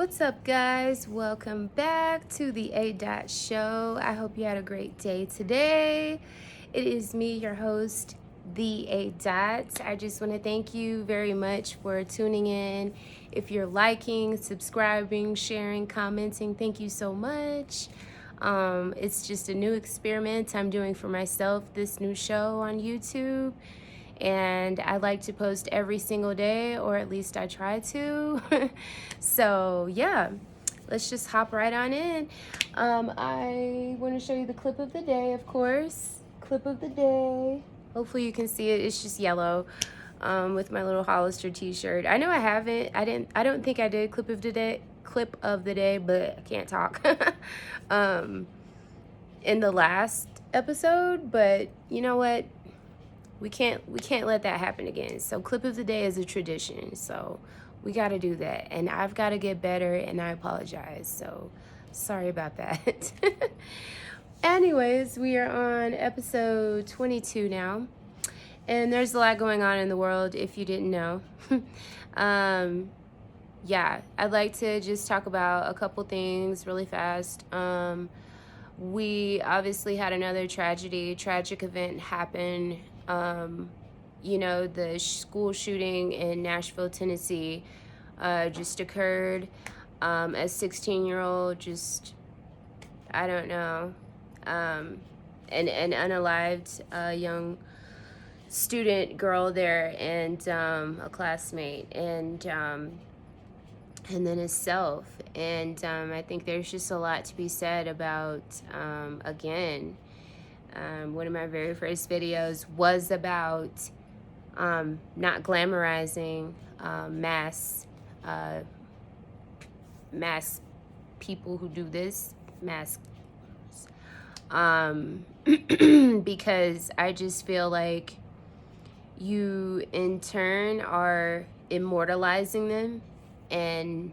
What's up, guys? Welcome back to the A Dot Show. I hope you had a great day today. It is me, your host, the A Dot. I just want to thank you very much for tuning in. If you're liking, subscribing, sharing, commenting, thank you so much. It's just a new experiment I'm doing for myself, this new show on YouTube. And I like to post every single day, or at least I try to. So yeah, let's just hop right on in. I want to show you the clip of the day, of course. Clip of the day. Hopefully you can see it. It's just yellow, with my little Hollister t-shirt. I know I haven't. I don't think I did clip of the day. Clip of the day, but I can't talk. In the last episode, but you know what? We can't let that happen again. So clip of the day is a tradition. So we got to do that. And I've got to get better, and I apologize. So sorry about that. Anyways, we are on episode 22 now. And there's a lot going on in the world if you didn't know. Yeah, I'd like to just talk about a couple things really fast. We obviously had another tragic event happen. The school shooting in Nashville, Tennessee, just occurred. A 16-year-old, just, I don't know, an unalived young student girl there, and a classmate, and then himself. And I think there's just a lot to be said about, again, one of my very first videos was about not glamorizing mass people who do this, mass because I just feel like you in turn are immortalizing them, and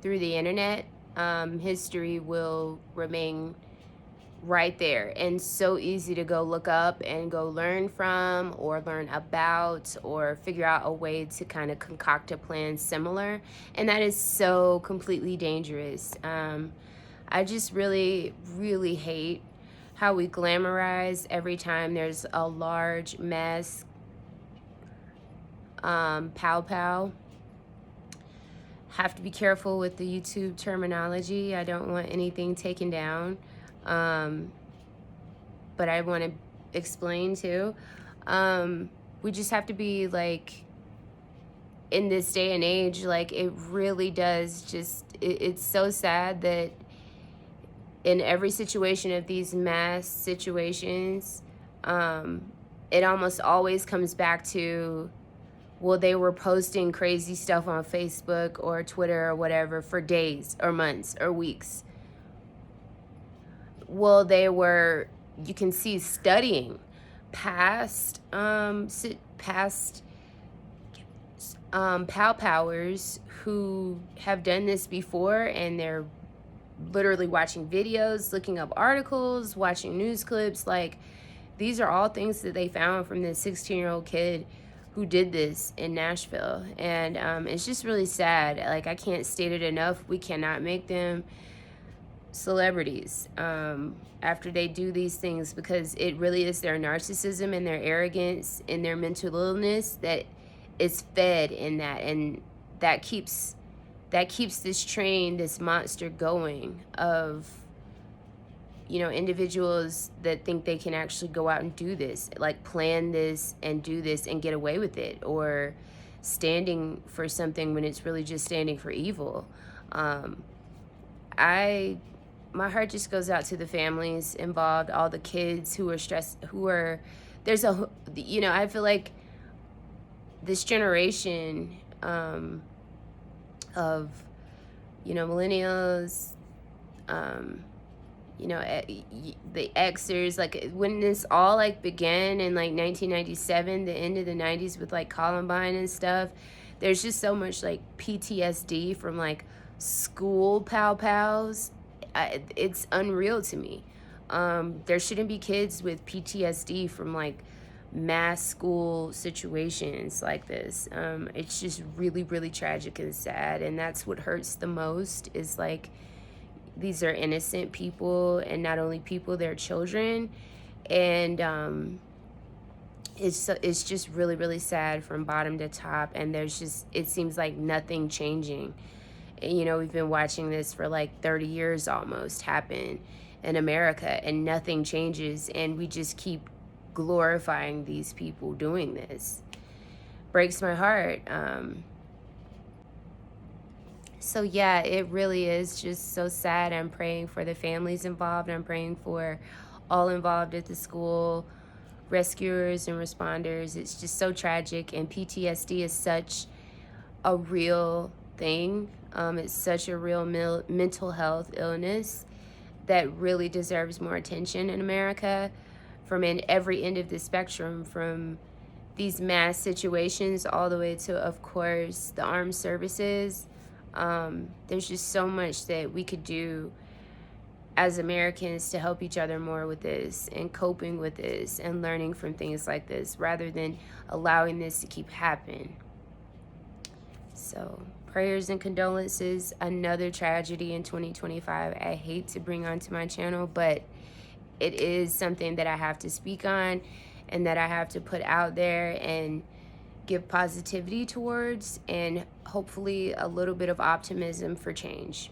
through the internet, history will remain right there, and so easy to go look up and go learn from, or learn about, or figure out a way to kind of concoct a plan similar, and that is so completely dangerous. I just really hate how we glamorize every time there's a large mass pow. Have to be careful with the YouTube terminology. I don't want anything taken down. But I want to explain too. We just have to be like, in this day and age, like, it really does just, it's so sad that in every situation of these mass situations, it almost always comes back to, well, they were posting crazy stuff on Facebook or Twitter or whatever for days or months or weeks. Well, they were, you can see, studying past powers who have done this before, and they're literally watching videos, looking up articles, watching news clips. Like, these are all things that they found from this 16-year-old kid who did this in Nashville. And it's just really sad. Like, I can't state it enough. We cannot make them celebrities after they do these things, because it really is their narcissism and their arrogance and their mental illness that is fed in that, and that keeps this train, this monster going of, individuals that think they can actually go out and do this, like plan this and do this and get away with it, or standing for something when it's really just standing for evil. My heart just goes out to the families involved, all the kids who are stressed, I feel like this generation of, millennials, the Xers, like, when this all like began in like 1997, the end of the 90s, with like Columbine and stuff, there's just so much like PTSD from like school pals. It's unreal to me. There shouldn't be kids with PTSD from like mass school situations like this. It's just really, really tragic and sad. And that's what hurts the most is like these are innocent people, and not only people, they're children. And it's just really, really sad from bottom to top. And it seems like nothing changing. You know, we've been watching this for like 30 years almost happen in America, and nothing changes, and we just keep glorifying these people doing this. Breaks my heart. So yeah, it really is just so sad. I'm praying for the families involved. I'm praying for all involved at the school, rescuers and responders. It's just so tragic, and PTSD is such a real thing. It's such a real mental health illness that really deserves more attention in America from in every end of the spectrum, from these mass situations all the way to, of course, the armed services. There's just so much that we could do as Americans to help each other more with this and coping with this and learning from things like this rather than allowing this to keep happening. So prayers and condolences. Another tragedy in 2025. I hate to bring onto my channel, but it is something that I have to speak on and that I have to put out there and give positivity towards, and hopefully a little bit of optimism for change.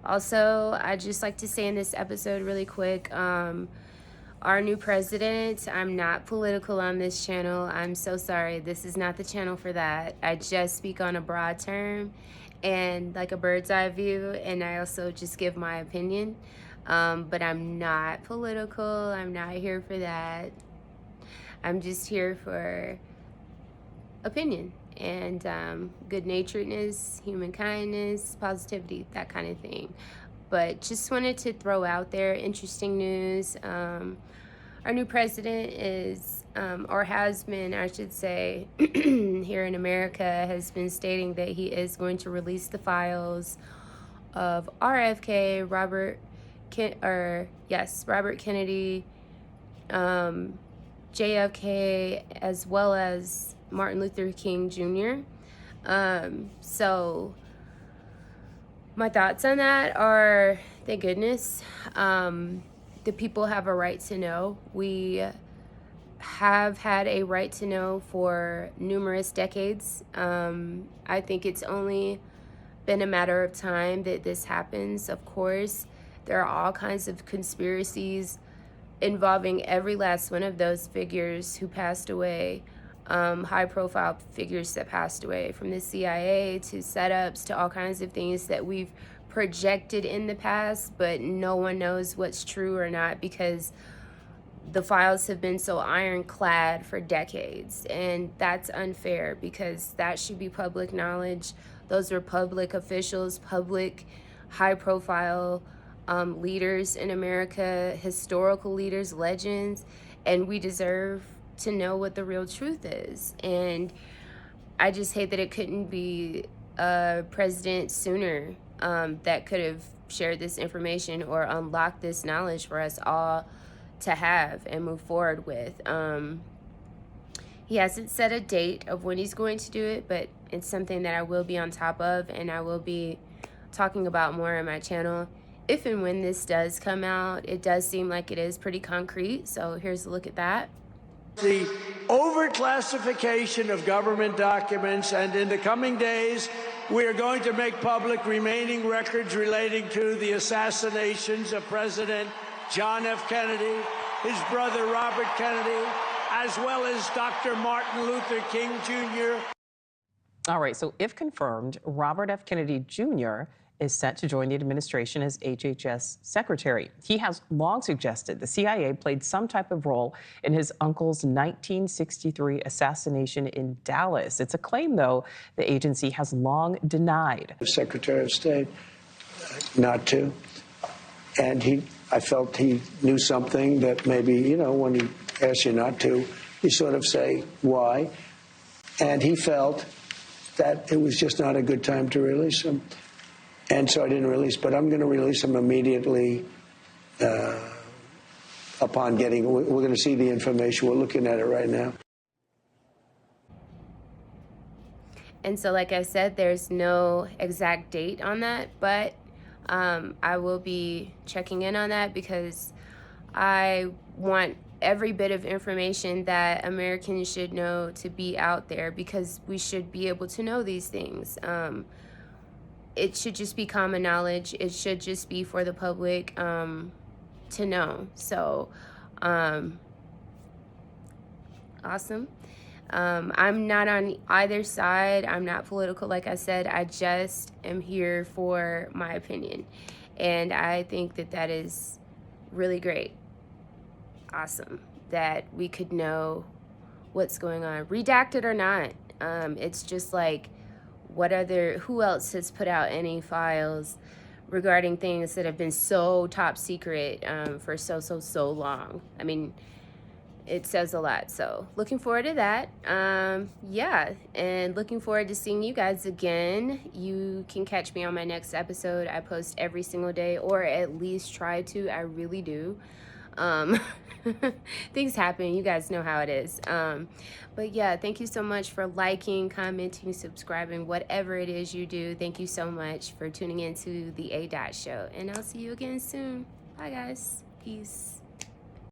Also, I'd just like to say in this episode really quick, our new president, I'm not political on this channel. I'm so sorry. This is not the channel for that. I just speak on a broad term and like a bird's eye view, and I also just give my opinion. But I'm not political. I'm not here for that. I'm just here for opinion and good-naturedness, human kindness, positivity, that kind of thing. But just wanted to throw out there interesting news. Our new president is, or has been, I should say, here in America, has been stating that he is going to release the files of RFK, Robert Kennedy, JFK, as well as Martin Luther King Jr. So my thoughts on that are, thank goodness, the people have a right to know. We have had a right to know for numerous decades. I think it's only been a matter of time that this happens. Of course, there are all kinds of conspiracies involving every last one of those figures who passed away, high-profile figures that passed away, from the CIA to setups to all kinds of things that we've projected in the past, but no one knows what's true or not because the files have been so ironclad for decades. And that's unfair because that should be public knowledge. Those are public officials, public high-profile leaders in America, historical leaders, legends, and we deserve to know what the real truth is. And I just hate that it couldn't be a president sooner that could have shared this information or unlocked this knowledge for us all to have and move forward with. He hasn't set a date of when he's going to do it, but it's something that I will be on top of, and I will be talking about more on my channel. If and when this does come out, it does seem like it is pretty concrete, so here's a look at that. The overclassification of government documents, and in the coming days, we are going to make public remaining records relating to the assassinations of President John F. Kennedy, his brother Robert Kennedy, as well as Dr. Martin Luther King Jr. All right, so if confirmed, Robert F. Kennedy Jr. is set to join the administration as HHS secretary. He has long suggested the CIA played some type of role in his uncle's 1963 assassination in Dallas. It's a claim, though, the agency has long denied. Secretary of State, not to. And I felt he knew something that maybe, when he asks you not to, you sort of say, why? And he felt that it was just not a good time to release him. And so I didn't release, but I'm going to release him immediately upon getting, we're going to see the information. We're looking at it right now. And so, like I said, there's no exact date on that, but I will be checking in on that because I want every bit of information that Americans should know to be out there, because we should be able to know these things. It should just be common knowledge. It should just be for the public to know. So, awesome. I'm not on either side. I'm not political, like I said. I just am here for my opinion. And I think that that is really great. Awesome that we could know what's going on, redacted or not. It's just like, who else has put out any files regarding things that have been so top secret for so long? I mean, it says a lot. So looking forward to that. Yeah, and looking forward to seeing you guys again. You can catch me on my next episode. I post every single day, or at least try to. I really do. Things happen, you guys know how it is. But yeah, thank you so much for liking, commenting, subscribing, whatever it is you do. Thank you so much for tuning into the A. Show, and I'll see you again soon. Bye guys. Peace.